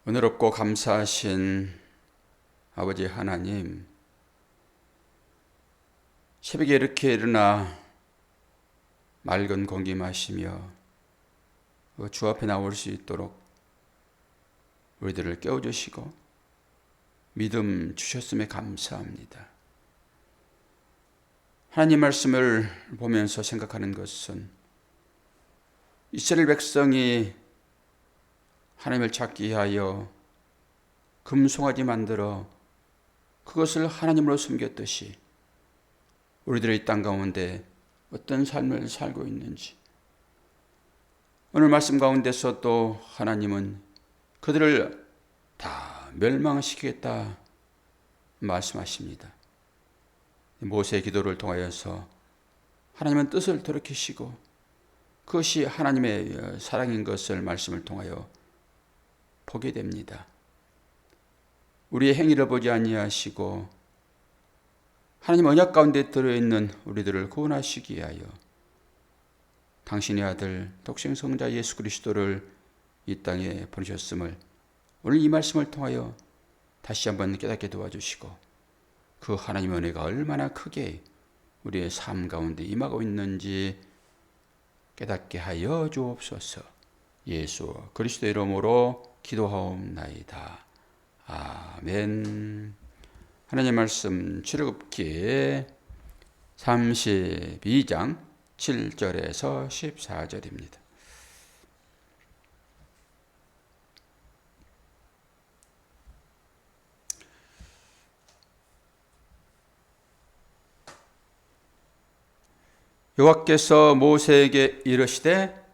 은혜롭고 감사하신 아버지 하나님, 새벽에 이렇게 일어나 맑은 공기 마시며 주 앞에 나올 수 있도록 우리들을 깨워주시고 믿음 주셨음에 감사합니다. 하나님 말씀을 보면서 생각하는 것은 이스라엘 백성이 하나님을 찾기 위하여 금송아지 만들어 그것을 하나님으로 섬겼듯이 우리들의 땅 가운데 어떤 삶을 살고 있는지, 오늘 말씀 가운데서 또 하나님은 그들을 다 멸망시키겠다 말씀하십니다. 모세의 기도를 통하여서 하나님은 뜻을 돌이키시고 그것이 하나님의 사랑인 것을 말씀을 통하여 보게 됩니다. 우리의 행위를 보지 아니하시고 하나님 언약 가운데 들어있는 우리들을 구원하시기 위하여 당신의 아들 독생성자 예수 그리스도를 이 땅에 보내셨음을 오늘 이 말씀을 통하여 다시 한번 깨닫게 도와주시고 그 하나님의 은혜가 얼마나 크게 우리의 삶 가운데 임하고 있는지 깨닫게 하여 주옵소서. 예수 그리스도의 이름으로 기도하옵나이다. 아멘. 하나님 말씀 출애굽기 32장 7절에서 14절입니다. 여호와께서 모세에게 이르시되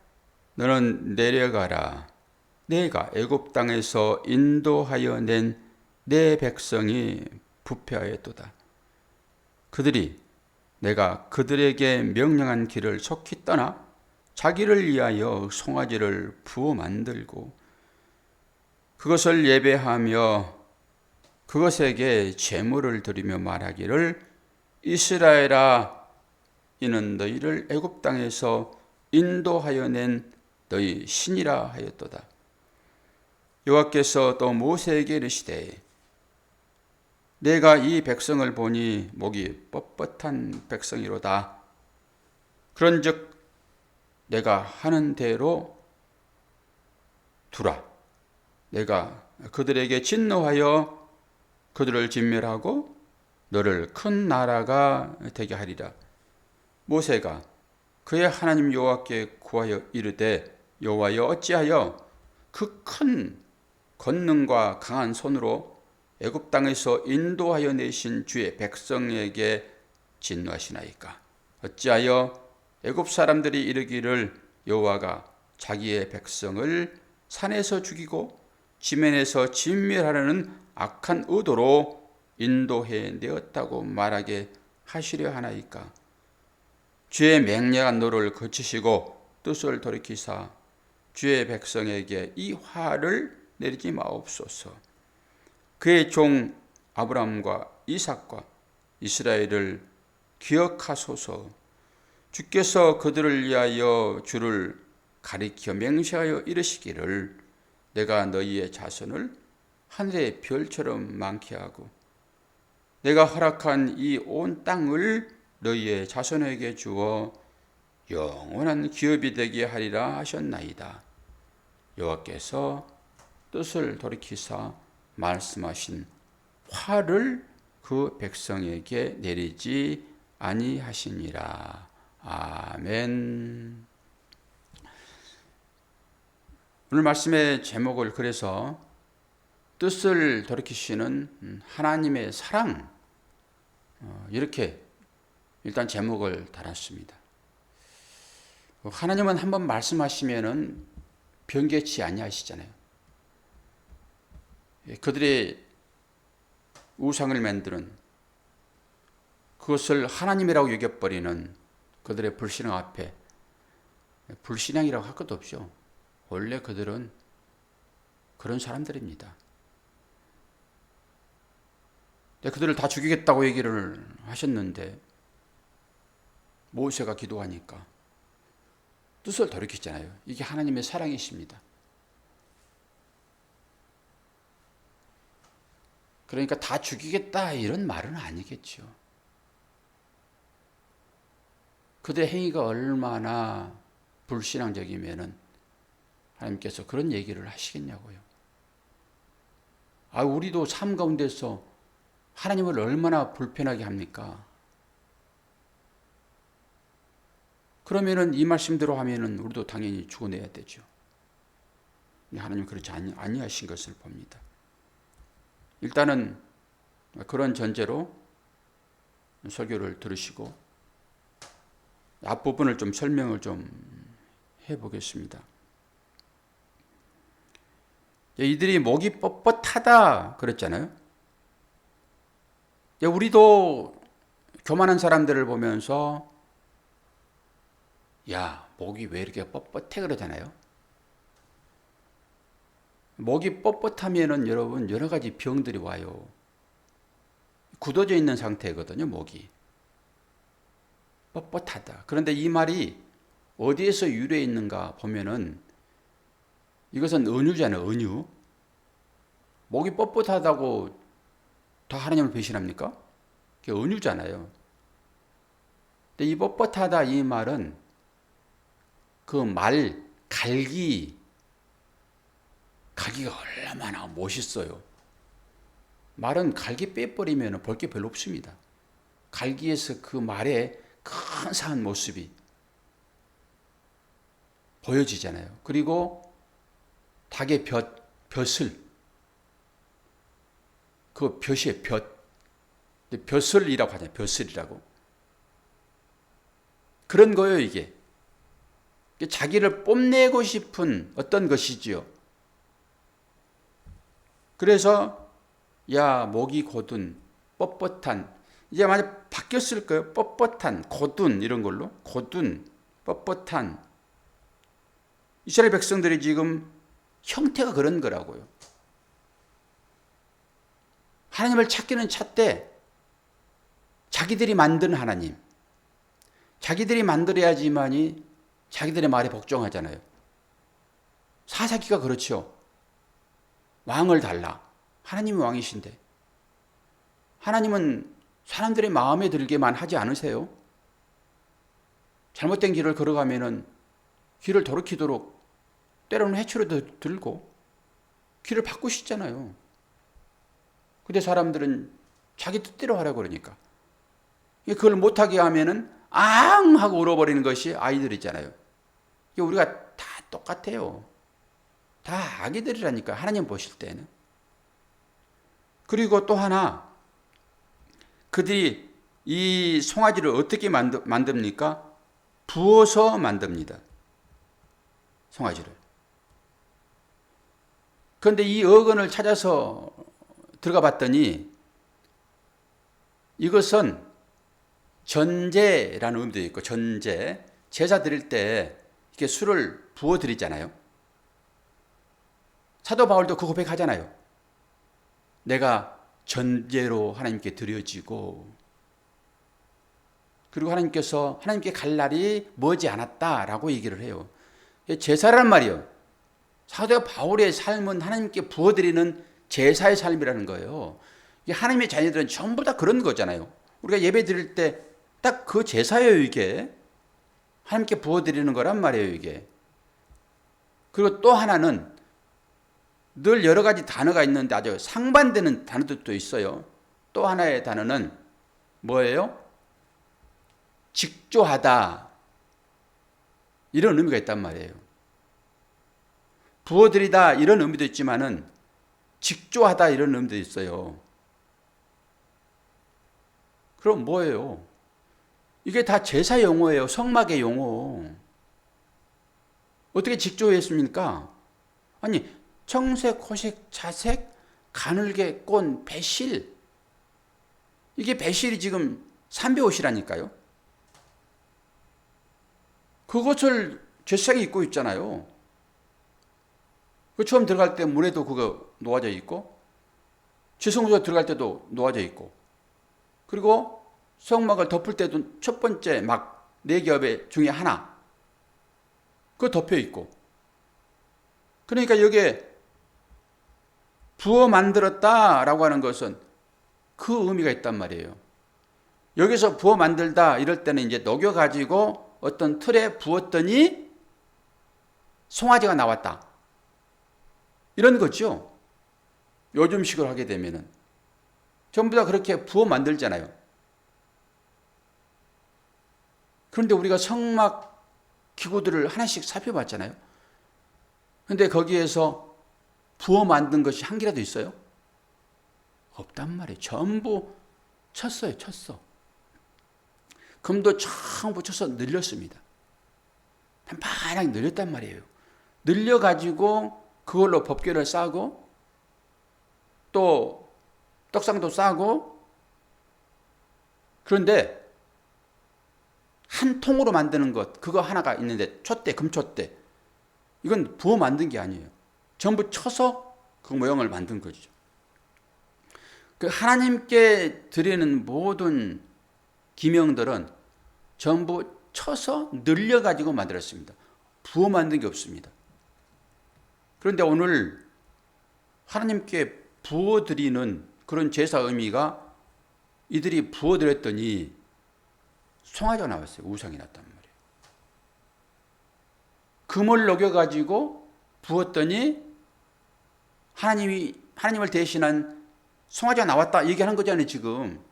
너는 내려가라. 내가 애굽 땅에서 인도하여 낸 내 백성이 부패하였도다. 그들이 내가 그들에게 명령한 길을 속히 떠나 자기를 위하여 송아지를 부어 만들고 그것을 예배하며 그것에게 제물을 드리며 말하기를 이스라엘아, 이는 너희를 애굽 땅에서 인도하여 낸 너희 신이라 하였도다. 여호와께서 또 모세에게 이르시되 내가 이 백성을 보니 목이 뻣뻣한 백성이로다. 그런즉 내가 하는 대로 두라. 내가 그들에게 진노하여 그들을 진멸하고 너를 큰 나라가 되게 하리라. 모세가 그의 하나님 여호와께 구하여 이르되 여호와여 어찌하여 그 큰 권능과 강한 손으로 애굽 땅에서 인도하여 내신 주의 백성에게 진노하시나이까? 어찌하여 애굽 사람들이 이르기를 여호와가 자기의 백성을 산에서 죽이고 지면에서 진멸하려는 악한 의도로 인도해 내었다고 말하게 하시려 하나이까? 주의 맹렬한 노를 거치시고 뜻을 돌이키사 주의 백성에게 이 화를 내리지 마옵소서. 그의 종 아브라함과 이삭과 이스라엘을 기억하소서. 주께서 그들을 위하여 주를 가리켜 맹세하여 이르시기를 내가 너희의 자손을 하늘의 별처럼 많게 하고 내가 허락한 이 온 땅을 너희의 자손에게 주어 영원한 기업이 되게 하리라 하셨나이다. 여호와께서 뜻을 돌이키사 말씀하신 화를 그 백성에게 내리지 아니하시니라. 아멘. 오늘 말씀의 제목을 그래서 뜻을 돌이키시는 하나님의 사랑, 이렇게 일단 제목을 달았습니다. 하나님은 한번 말씀하시면은 변개치 아니하시잖아요. 그들의 우상을 만드는 그것을 하나님이라고 여겨버리는 그들의 불신앙 앞에 불신앙이라고 할 것도 없죠. 원래 그들은 그런 사람들입니다. 그들을 다 죽이겠다고 얘기를 하셨는데 모세가 기도하니까 뜻을 돌이켰잖아요. 이게 하나님의 사랑이십니다. 그러니까 다 죽이겠다 이런 말은 아니겠죠. 그들의 행위가 얼마나 불신앙적이면은 하나님께서 그런 얘기를 하시겠냐고요. 우리도 삶 가운데서 하나님을 얼마나 불편하게 합니까? 그러면은 이 말씀대로 하면은 우리도 당연히 죽어내야 되죠. 하나님 그렇지 아니하신 것을 봅니다. 일단은 그런 전제로 설교를 들으시고 앞부분을 좀 설명을 좀 해보겠습니다. 이들이 목이 뻣뻣하다 그랬잖아요. 우리도 교만한 사람들을 보면서 야, 목이 왜 이렇게 뻣뻣해 그러잖아요. 목이 뻣뻣하면은 여러분 여러 가지 병들이 와요. 굳어져 있는 상태거든요, 목이. 뻣뻣하다. 그런데 이 말이 어디에서 유래해 있는가 보면은 이것은 은유잖아요, 은유. 목이 뻣뻣하다고 다 하나님을 배신합니까? 그게 은유잖아요. 근데 이 뻣뻣하다 이 말은 그 말, 갈기가 얼마나 멋있어요. 말은 갈기 빼버리면 볼 게 별로 없습니다. 갈기에서 그 말의 근사한 모습이 보여지잖아요. 그리고 닭의 벼슬, 그 벼시의 벼슬이라고 하잖아요. 벼슬이라고. 그런 거예요, 이게. 자기를 뽐내고 싶은 어떤 것이지요. 그래서 야, 목이 곧은 뻣뻣한, 이제 만약 바뀌었을 거예요. 뻣뻣한, 곧은 이런 걸로. 곧은, 뻣뻣한. 이스라엘 백성들이 지금 형태가 그런 거라고요. 하나님을 찾기는 찾되 자기들이 만든 하나님, 자기들이 만들어야지만이 자기들의 말에 복종하잖아요. 사사기가 그렇죠. 왕을 달라. 하나님이 왕이신데 하나님은 사람들의 마음에 들게만 하지 않으세요? 잘못된 길을 걸어가면은 길을 돌이키도록 때로는 해초로 들고 길을 바꾸시잖아요. 근데 사람들은 자기 뜻대로 하라고 그러니까 그걸 못하게 하면은 앙 하고 울어버리는 것이 아이들이잖아요. 우리가 다 똑같아요. 다 아기들이라니까 하나님 보실 때는. 그리고 또 하나, 그들이 이 송아지를 어떻게 만듭니까? 부어서 만듭니다. 송아지를. 그런데 이 어근을 찾아서 들어가 봤더니 이것은 전제라는 의미도 있고, 전제, 제사 드릴 때 이렇게 술을 부어 드리잖아요. 사도 바울도 그 고백하잖아요. 내가 전제로 하나님께 드려지고, 그리고 하나님께서 하나님께 갈 날이 머지 않았다라고 얘기를 해요. 제사란 말이요. 사도 바울의 삶은 하나님께 부어드리는 제사의 삶이라는 거예요. 하나님의 자녀들은 전부 다 그런 거잖아요. 우리가 예배 드릴 때 딱 그 제사예요, 이게. 하나님께 부어드리는 거란 말이에요, 이게. 그리고 또 하나는 늘 여러 가지 단어가 있는데 아주 상반되는 단어들도 있어요. 또 하나의 단어는 뭐예요? 직조하다. 이런 의미가 있단 말이에요. 부어드리다 이런 의미도 있지만은 직조하다 이런 의미도 있어요. 그럼 뭐예요? 이게 다 제사 용어예요. 성막의 용어. 어떻게 직조했습니까? 아니, 청색, 호색, 자색, 가늘게, 꼰, 배실. 이게 배실이 지금 삼배옷이라니까요. 그것을 제사장이 입고 있잖아요. 그 처음 들어갈 때 물에도 그거 놓아져 있고, 지성소에 들어갈 때도 놓아져 있고, 그리고 성막을 덮을 때도 첫 번째 막 4겹의 중에 하나, 그거 덮여 있고. 그러니까 여기에 부어 만들었다라고 하는 것은 그 의미가 있단 말이에요. 여기서 부어 만들다 이럴 때는 이제 녹여가지고 어떤 틀에 부었더니 송아지가 나왔다. 이런 거죠. 요즘식으로 하게 되면은. 전부 다 그렇게 부어 만들잖아요. 그런데 우리가 성막 기구들을 하나씩 살펴봤잖아요. 근데 거기에서 부어 만든 것이 한 개라도 있어요? 없단 말이에요. 전부 쳤어요. 쳤어. 금도 전부 쳐서 늘렸습니다. 단단하게 늘렸단 말이에요. 늘려가지고 그걸로 법궤를 싸고 또 떡상도 싸고, 그런데 한 통으로 만드는 것 그거 하나가 있는데 촛대, 금촛대, 이건 부어 만든 게 아니에요. 전부 쳐서 그 모형을 만든 거죠. 그 하나님께 드리는 모든 기명들은 전부 쳐서 늘려가지고 만들었습니다. 부어 만든 게 없습니다. 그런데 오늘 하나님께 부어드리는 그런 제사 의미가 이들이 부어드렸더니 송아지가 나왔어요. 우상이 났단 말이에요. 금을 녹여가지고 부었더니 하나님을 대신한 송아지가 나왔다 얘기하는 거잖아요, 지금.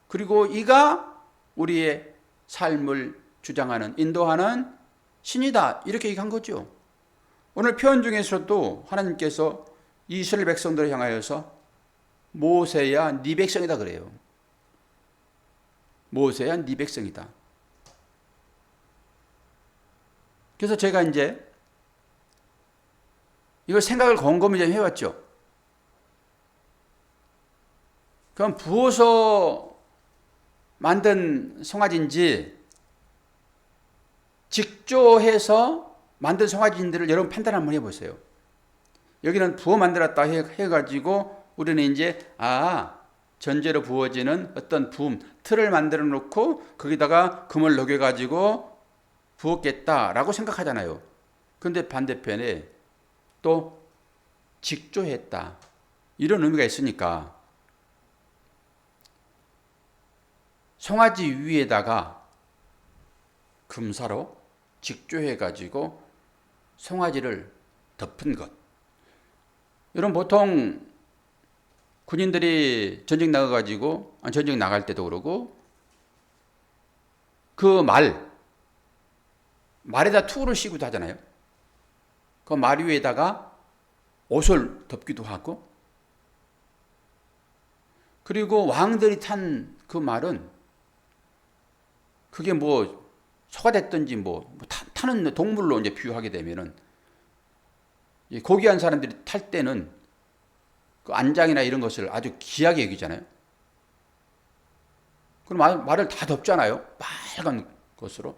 그리고 이가 우리의 삶을 주장하는, 인도하는 신이다. 이렇게 얘기한 거죠. 오늘 표현 중에서도 하나님께서 이스라엘 백성들을 향하여서 모세야 네 백성이다 그래요. 모세야 네 백성이다. 그래서 제가 이제 이걸 생각을 곰곰이 좀 해왔죠. 그럼 부어서 만든 송아지인지 직조해서 만든 송아지인지를 여러분 판단 한번 해보세요. 여기는 부어 만들었다 해가지고 우리는 이제 전제로 부어지는 어떤 부음, 틀을 만들어 놓고 거기다가 금을 녹여가지고 부었겠다라고 생각하잖아요. 그런데 반대편에 또 직조했다 이런 의미가 있으니까 송아지 위에다가 금사로 직조해가지고 송아지를 덮은 것. 여러분 보통 군인들이 전쟁 나가가지고 전쟁 나갈 때도 그러고 그 말에다 투구를 씌우기도 하잖아요. 그 말 위에다가 옷을 덮기도 하고, 그리고 왕들이 탄 그 말은 그게 뭐 소가 됐든지 타는 동물로 이제 비유하게 되면은 고귀한 사람들이 탈 때는 그 안장이나 이런 것을 아주 귀하게 여기잖아요. 그럼 말을 다 덮잖아요. 빨간 것으로.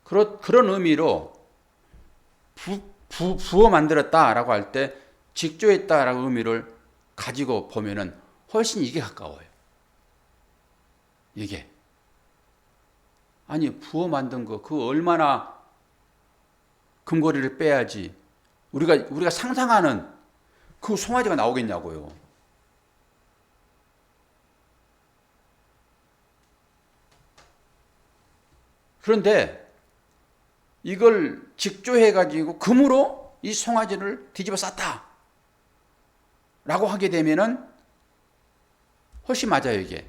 그런 의미로 부어 만들었다라고 할 때 직조했다라는 의미를 가지고 보면은 훨씬 이게 가까워요. 이게. 아니, 부어 만든 거, 그 얼마나 금고리를 빼야지 우리가 상상하는 그 송아지가 나오겠냐고요. 그런데 이걸 직조해가지고 금으로 이 송아지를 뒤집어 쌌다 라고 하게 되면은 훨씬 맞아요, 이게.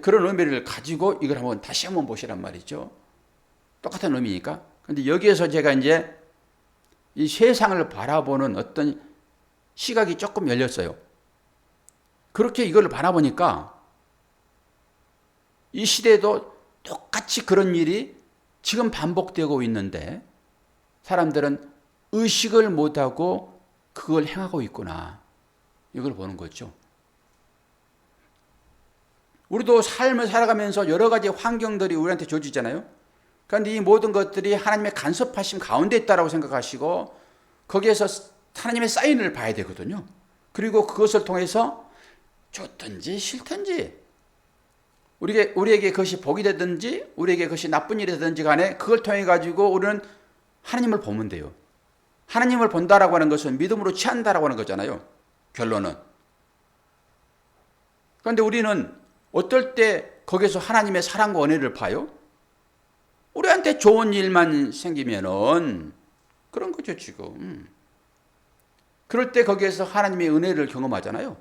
그런 의미를 가지고 이걸 다시 한번 보시란 말이죠. 똑같은 의미니까. 근데 여기에서 제가 이제 이 세상을 바라보는 어떤 시각이 조금 열렸어요. 그렇게 이걸 바라보니까 이 시대도 똑같이 그런 일이 지금 반복되고 있는데 사람들은 의식을 못하고 그걸 행하고 있구나. 이걸 보는 거죠. 우리도 삶을 살아가면서 여러 가지 환경들이 우리한테 주어지잖아요. 그런데 이 모든 것들이 하나님의 간섭하심 가운데 있다고 생각하시고 거기에서 하나님의 사인을 봐야 되거든요. 그리고 그것을 통해서 좋든지 싫든지 우리에게 그것이 복이 되든지 우리에게 그것이 나쁜 일이 되든지 간에 그걸 통해 가지고 우리는 하나님을 보면 돼요. 하나님을 본다라고 하는 것은 믿음으로 취한다라고 하는 거잖아요. 결론은. 그런데 우리는 어떨 때 거기서 하나님의 사랑과 은혜를 봐요? 우리한테 좋은 일만 생기면은 그런 거죠, 지금. 그럴 때 거기에서 하나님의 은혜를 경험하잖아요.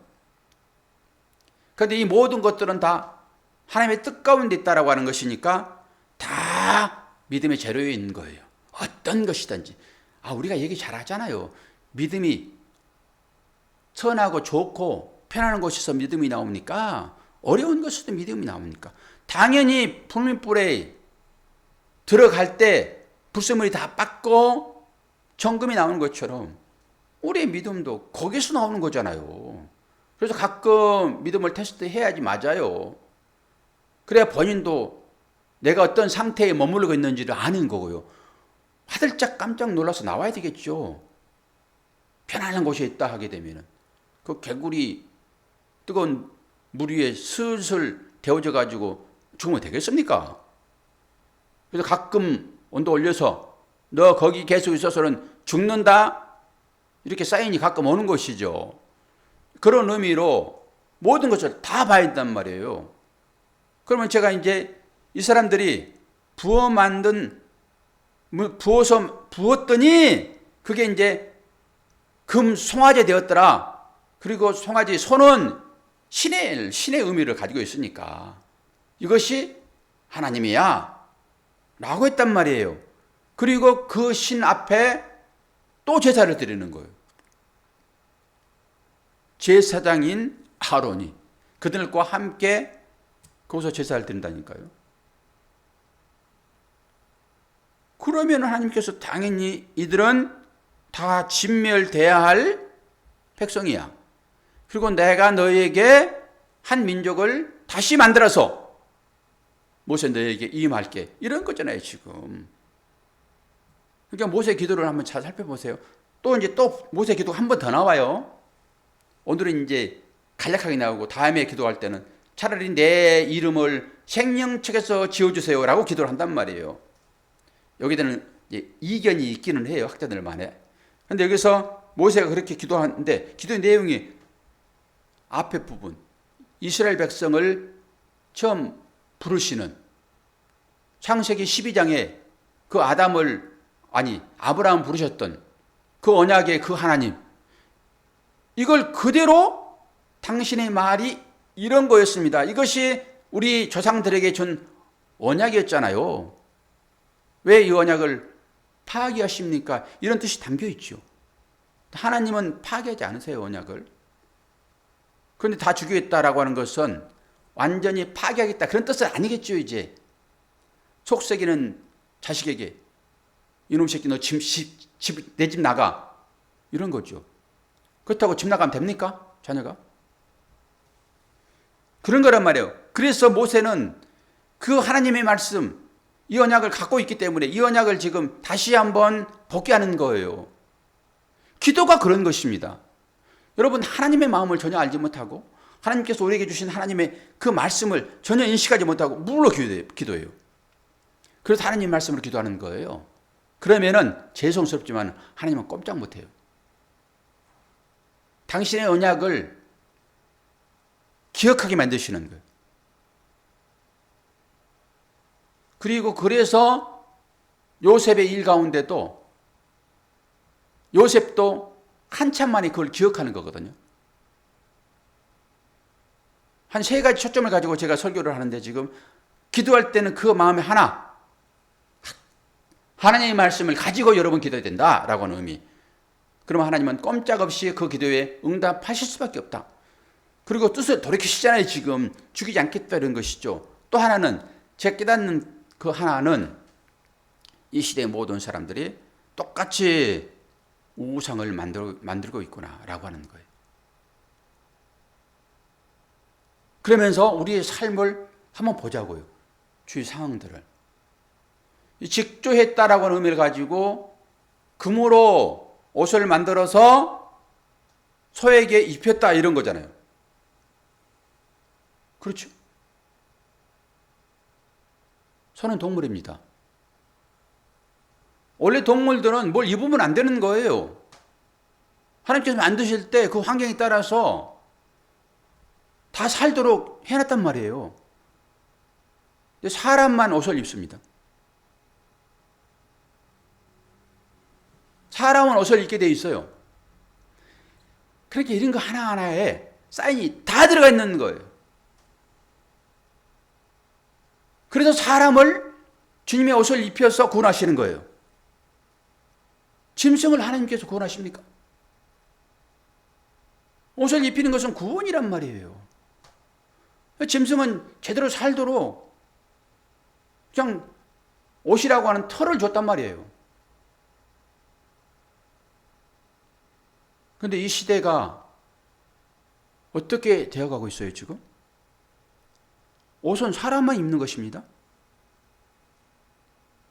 그런데 이 모든 것들은 다 하나님의 뜻 가운데 있다라고 하는 것이니까 다 믿음의 재료에 있는 거예요. 어떤 것이든지. 우리가 얘기 잘 하잖아요. 믿음이 선하고 좋고 편안한 곳에서 믿음이 나옵니까? 어려운 곳에서도 믿음이 나옵니까? 당연히 불민불에 들어갈 때 불순물이 다 빠고 정금이 나오는 것처럼 우리의 믿음도 거기서 나오는 거잖아요. 그래서 가끔 믿음을 테스트 해야지 맞아요. 그래야 본인도 내가 어떤 상태에 머무르고 있는지를 아는 거고요. 화들짝 깜짝 놀라서 나와야 되겠죠. 편안한 곳에 있다 하게 되면은 그 개구리 뜨거운 물 위에 슬슬 데워져 가지고 죽으면 되겠습니까? 그래서 가끔 온도 올려서 너 거기 계속 있어서는 죽는다 이렇게 사인이 가끔 오는 것이죠. 그런 의미로 모든 것을 다 봐야 된단 말이에요. 그러면 제가 이제 이 사람들이 부어서 부었더니 그게 이제 금 송아지 되었더라. 그리고 송아지 손은 신의 의미를 가지고 있으니까 이것이 하나님이야 라고 했단 말이에요. 그리고 그 신 앞에 또 제사를 드리는 거예요. 제사장인 아론이 그들과 함께 거기서 제사를 드린다니까요. 그러면 하나님께서 당연히 이들은 다 진멸돼야 할 백성이야. 그리고 내가 너에게 한 민족을 다시 만들어서 모세 너에게 임할게. 이런 거잖아요, 지금. 그러니까 모세 기도를 한번 잘 살펴보세요. 또 모세 기도가 한 번 더 나와요. 오늘은 이제 간략하게 나오고 다음에 기도할 때는 차라리 내 이름을 생명책에서 지워주세요라고 기도를 한단 말이에요. 여기에는 이견이 있기는 해요, 학자들만에. 그런데 여기서 모세가 그렇게 기도하는데 기도의 내용이 앞에 부분 이스라엘 백성을 처음 부르시는 창세기 12장에 그 아브라함 부르셨던 그 언약의 그 하나님, 이걸 그대로 당신의 말이 이런 거였습니다. 이것이 우리 조상들에게 준 언약이었잖아요. 왜 이 언약을 파기하십니까? 이런 뜻이 담겨 있죠. 하나님은 파기하지 않으세요, 언약을. 그런데 다 죽이겠다라고 하는 것은 완전히 파기하겠다 그런 뜻은 아니겠죠. 이제 속썩이는 자식에게 이놈 새끼 너 내 집 나가 이런 거죠. 그렇다고 집 나가면 됩니까? 자녀가? 그런 거란 말이에요. 그래서 모세는 그 하나님의 말씀 이 언약을 갖고 있기 때문에 이 언약을 지금 다시 한번 복귀하는 거예요. 기도가 그런 것입니다. 여러분, 하나님의 마음을 전혀 알지 못하고 하나님께서 우리에게 주신 하나님의 그 말씀을 전혀 인식하지 못하고 물로 기도해요. 그래서 하나님 말씀으로 기도하는 거예요. 그러면은 죄송스럽지만 하나님은 꼼짝 못해요. 당신의 언약을 기억하게 만드시는 거예요. 그리고 그래서 요셉의 일 가운데도 요셉도 한참 만에 그걸 기억하는 거거든요. 한 세 가지 초점을 가지고 제가 설교를 하는데 지금 기도할 때는 그 마음에 하나님의 말씀을 가지고 여러분 기도해야 된다라고 하는 의미. 그러면 하나님은 꼼짝없이 그 기도에 응답하실 수밖에 없다. 그리고 뜻을 돌이키시잖아요. 지금 죽이지 않겠다 이런 것이죠. 또 하나는 제가 깨닫는 그 하나는 이 시대의 모든 사람들이 똑같이 우상을 만들고 있구나라고 하는 거예요. 그러면서 우리의 삶을 한번 보자고요. 주위 상황들을. 직조했다라고 하는 의미를 가지고 금으로 옷을 만들어서 소에게 입혔다 이런 거잖아요. 그렇죠? 소는 동물입니다. 원래 동물들은 뭘 입으면 안 되는 거예요. 하나님께서 만드실 때 그 환경에 따라서 다 살도록 해놨단 말이에요. 근데 사람만 옷을 입습니다. 사람은 옷을 입게 돼 있어요. 그렇게 이런 거 하나하나에 사인이 다 들어가 있는 거예요. 그래서 사람을 주님의 옷을 입혀서 구원하시는 거예요. 짐승을 하나님께서 구원하십니까? 옷을 입히는 것은 구원이란 말이에요. 짐승은 제대로 살도록 그냥 옷이라고 하는 털을 줬단 말이에요. 그런데 이 시대가 어떻게 되어가고 있어요, 지금? 옷은 사람만 입는 것입니다.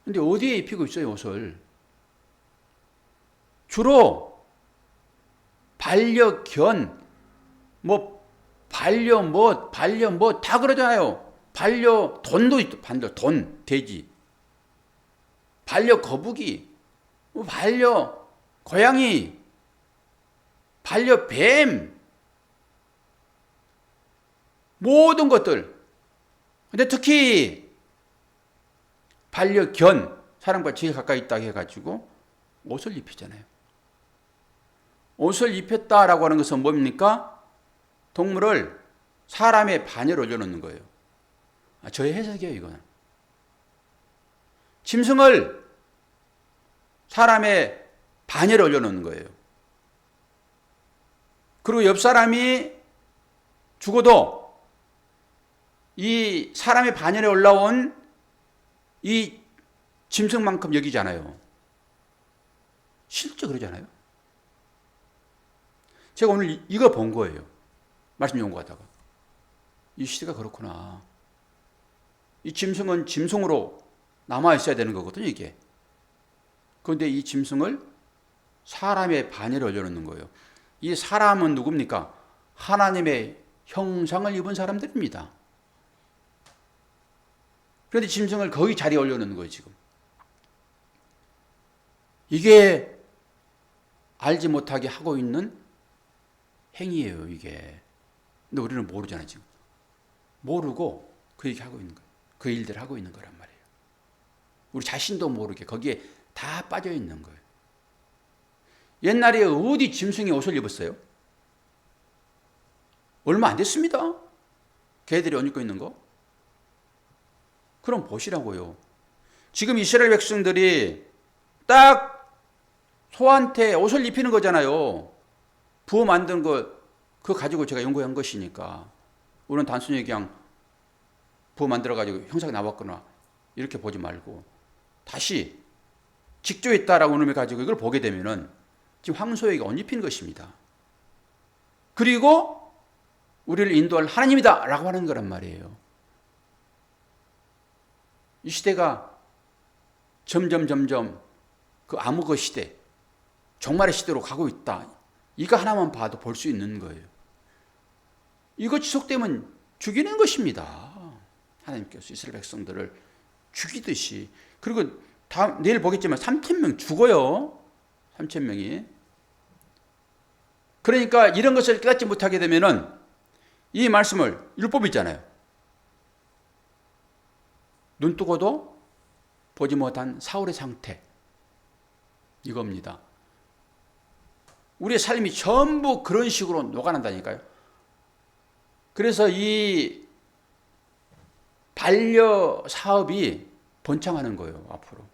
그런데 어디에 입히고 있어요, 옷을? 주로 반려견, 반려 다 그러잖아요. 반려돈도 있고, 반려돈, 돼지. 반려거북이, 반려고양이, 반려뱀. 모든 것들. 근데 특히 반려견, 사람과 제일 가까이 있다 해가지고 옷을 입히잖아요. 옷을 입혔다라고 하는 것은 뭡니까? 동물을 사람의 반열에 올려놓는 거예요. 저의 해석이에요, 이거는. 짐승을 사람의 반열에 올려놓는 거예요. 그리고 옆 사람이 죽어도 이 사람의 반열에 올라온 이 짐승만큼 여기잖아요. 실제 그러잖아요. 제가 오늘 이거 본 거예요. 말씀 연구하다가. 이 시대가 그렇구나. 이 짐승은 짐승으로 남아있어야 되는 거거든요, 이게. 그런데 이 짐승을 사람의 반열에 올려놓는 거예요. 이 사람은 누굽니까? 하나님의 형상을 입은 사람들입니다. 그런데 짐승을 거기 자리에 올려놓는 거예요, 지금. 이게 알지 못하게 하고 있는 행위예요, 이게. 근데 우리는 모르잖아요, 지금. 모르고 그 얘기 하고 있는 거예요. 그 일들을 하고 있는 거란 말이에요. 우리 자신도 모르게 거기에 다 빠져 있는 거예요. 옛날에 어디 짐승이 옷을 입었어요? 얼마 안 됐습니다. 개들이 옷 입고 있는 거. 그럼 보시라고요. 지금 이스라엘 백성들이 딱 소한테 옷을 입히는 거잖아요. 부어 만든 거, 그거 가지고 제가 연구한 것이니까. 우리는 단순히 그냥 부어 만들어가지고 형상이 나왔거나 이렇게 보지 말고 다시 직조했다라고 의미 가지고 이걸 보게 되면은 지금 황소에게 옷 입힌 것입니다. 그리고 우리를 인도할 하나님이다 라고 하는 거란 말이에요. 이 시대가 점점 그 암흑의 시대, 종말의 시대로 가고 있다. 이거 하나만 봐도 볼 수 있는 거예요. 이거 지속되면 죽이는 것입니다. 하나님께서 이스라엘 백성들을 죽이듯이. 그리고 내일 보겠지만 3,000명 죽어요. 3,000명이. 그러니까 이런 것을 깨닫지 못하게 되면은 이 말씀을 율법이 있잖아요. 눈 뜨고도 보지 못한 사울의 상태. 이겁니다. 우리의 삶이 전부 그런 식으로 녹아난다니까요. 그래서 이 반려 사업이 번창하는 거예요, 앞으로.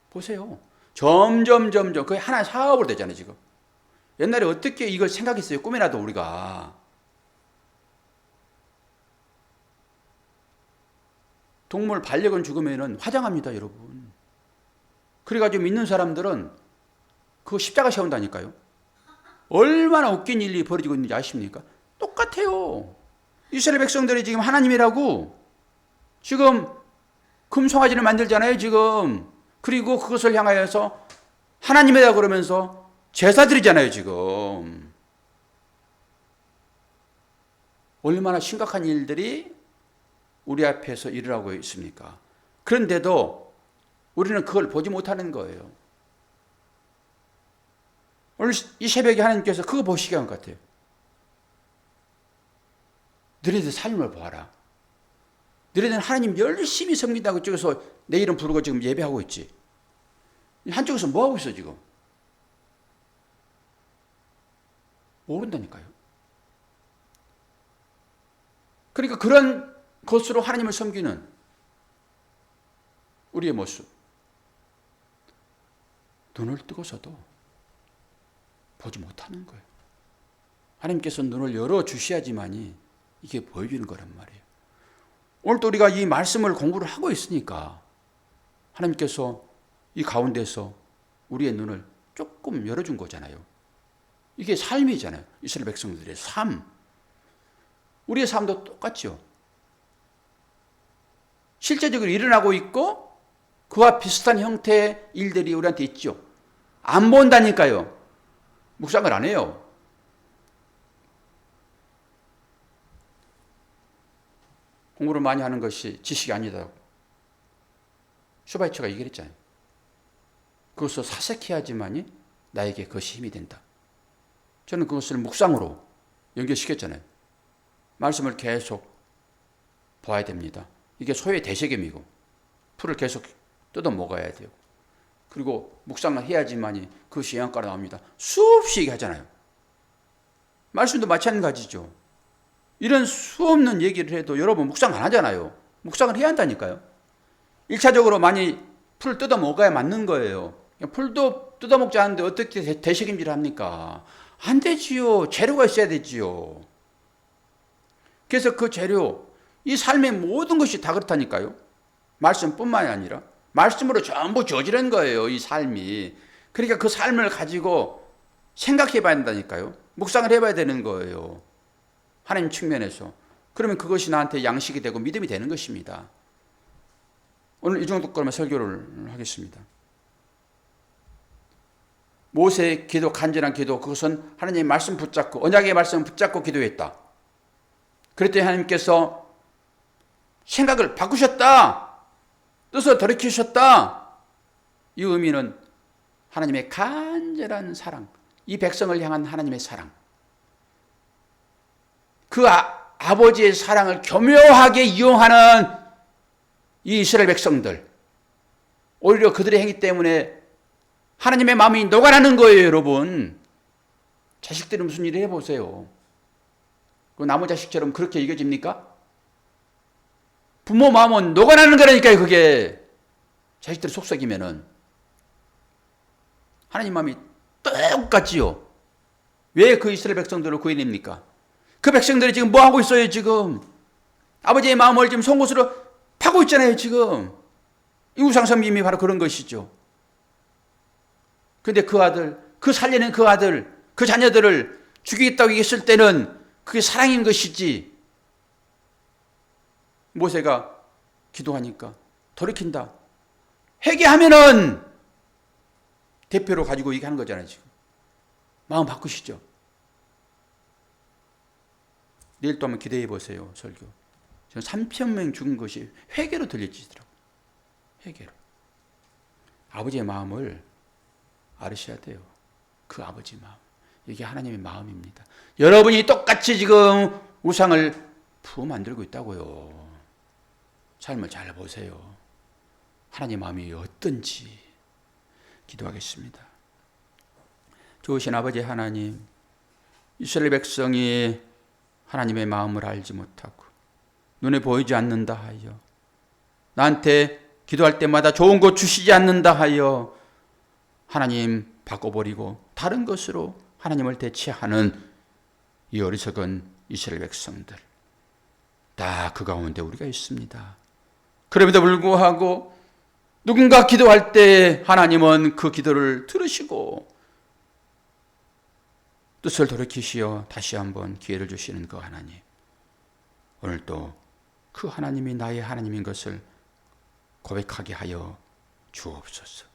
보세요. 점점 그게 하나의 사업으로 되잖아요, 지금. 옛날에 어떻게 이걸 생각했어요, 꿈에라도 우리가. 동물 반려견 죽으면 화장합니다, 여러분. 그래가지고 믿는 사람들은 그거 십자가 세운다니까요. 얼마나 웃긴 일이 벌어지고 있는지 아십니까? 똑같아요. 이스라엘 백성들이 지금 하나님이라고 지금 금송아지를 만들잖아요, 지금. 그리고 그것을 향하여서 하나님이다 그러면서 제사 드리잖아요, 지금. 얼마나 심각한 일들이 우리 앞에서 일어나고 있습니까? 그런데도 우리는 그걸 보지 못하는 거예요. 오늘 이 새벽에 하나님께서 그거 보시게 한 것 같아요. 너희들 삶을 보아라. 너희들은 하나님 열심히 섬긴다고 쪽에서 내 이름 부르고 지금 예배하고 있지. 한쪽에서 뭐 하고 있어 지금? 모른다니까요. 그러니까 그런 것으로 하나님을 섬기는 우리의 모습. 눈을 뜨고서도 보지 못하는 거예요. 하나님께서 눈을 열어주셔야지만이 이게 보여주는 거란 말이에요. 오늘도 우리가 이 말씀을 공부를 하고 있으니까 하나님께서 이 가운데서 우리의 눈을 조금 열어준 거잖아요. 이게 삶이잖아요. 이스라엘 백성들의 삶. 우리의 삶도 똑같죠. 실제적으로 일어나고 있고 그와 비슷한 형태의 일들이 우리한테 있죠. 안 본다니까요. 묵상을 안 해요. 공부를 많이 하는 것이 지식이 아니다. 슈바이처가 얘기를 했잖아요. 그것을 사색해야지만이 나에게 그것이 힘이 된다. 저는 그것을 묵상으로 연결시켰잖아요. 말씀을 계속 봐야 됩니다. 이게 소의 대세겜이고 풀을 계속 뜯어 먹어야 돼요. 그리고 묵상을 해야지만이 그것이 영양가로 나옵니다. 수없이 얘기하잖아요. 말씀도 마찬가지죠. 이런 수없는 얘기를 해도 여러분 묵상 안 하잖아요. 묵상을 해야 한다니까요. 1차적으로 많이 풀 뜯어 먹어야 맞는 거예요. 풀도 뜯어 먹지 않는데 어떻게 대식임질을 합니까? 안 되지요. 재료가 있어야 되지요. 그래서 그 재료, 이 삶의 모든 것이 다 그렇다니까요. 말씀뿐만이 아니라 말씀으로 전부 저지른 거예요. 이 삶이. 그러니까 그 삶을 가지고 생각해 봐야 된다니까요. 묵상을 해봐야 되는 거예요. 하나님 측면에서. 그러면 그것이 나한테 양식이 되고 믿음이 되는 것입니다. 오늘 이 정도 거면 설교를 하겠습니다. 모세의 기도, 간절한 기도, 그것은 하나님의 말씀 붙잡고 언약의 말씀 붙잡고 기도했다. 그랬더니 하나님께서 생각을 바꾸셨다. 뜻을 돌이키셨다. 이 의미는 하나님의 간절한 사랑, 이 백성을 향한 하나님의 사랑, 그 아버지의 사랑을 교묘하게 이용하는 이 이스라엘 백성들, 오히려 그들의 행위 때문에 하나님의 마음이 녹아나는 거예요. 여러분, 자식들이 무슨 일을 해보세요. 그 나무 자식처럼 그렇게 이겨집니까? 부모 마음은 녹아나는 거라니까요. 그게 자식들이 속삭이면은 하나님 마음이 똑같지요. 왜 그 이스라엘 백성들을 구해냅니까? 그 백성들이 지금 뭐 하고 있어요? 지금 아버지의 마음을 지금 송곳으로 파고 있잖아요. 지금 이 우상숭배이 바로 그런 것이죠. 그런데 그 아들, 그 살려낸 그 아들, 그 자녀들을 죽이겠다고 얘기했을 때는 그게 사랑인 것이지. 모세가 기도하니까 돌이킨다. 회개하면은 대표로 가지고 얘기하는 거잖아요. 지금 마음 바꾸시죠. 내일 또 한번 기대해 보세요. 설교. 저는 3,000명 죽은 것이 회개로 들려지더라고요. 회개로. 아버지의 마음을 알으셔야 돼요. 그 아버지 마음. 이게 하나님의 마음입니다. 여러분이 똑같이 지금 우상을 부어 만들고 있다고요. 삶을 잘 보세요. 하나님 마음이 어떤지 기도하겠습니다. 좋으신 아버지 하나님, 이스라엘 백성이 하나님의 마음을 알지 못하고 눈에 보이지 않는다 하여, 나한테 기도할 때마다 좋은 것 주시지 않는다 하여 하나님 바꿔버리고 다른 것으로 하나님을 대체하는 이 어리석은 이스라엘 백성들, 다 그 가운데 우리가 있습니다. 그럼에도 불구하고 누군가 기도할 때 하나님은 그 기도를 들으시고 뜻을 돌이키시어 다시 한번 기회를 주시는 그 하나님, 오늘도 그 하나님이 나의 하나님인 것을 고백하게 하여 주옵소서.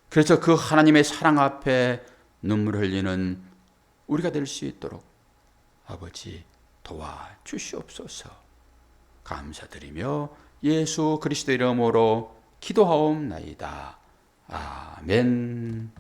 그래서 그 하나님의 사랑 앞에 눈물 흘리는 우리가 될 수 있도록 아버지 도와주시옵소서. 감사드리며 예수 그리스도 이름으로 기도하옵나이다. 아멘.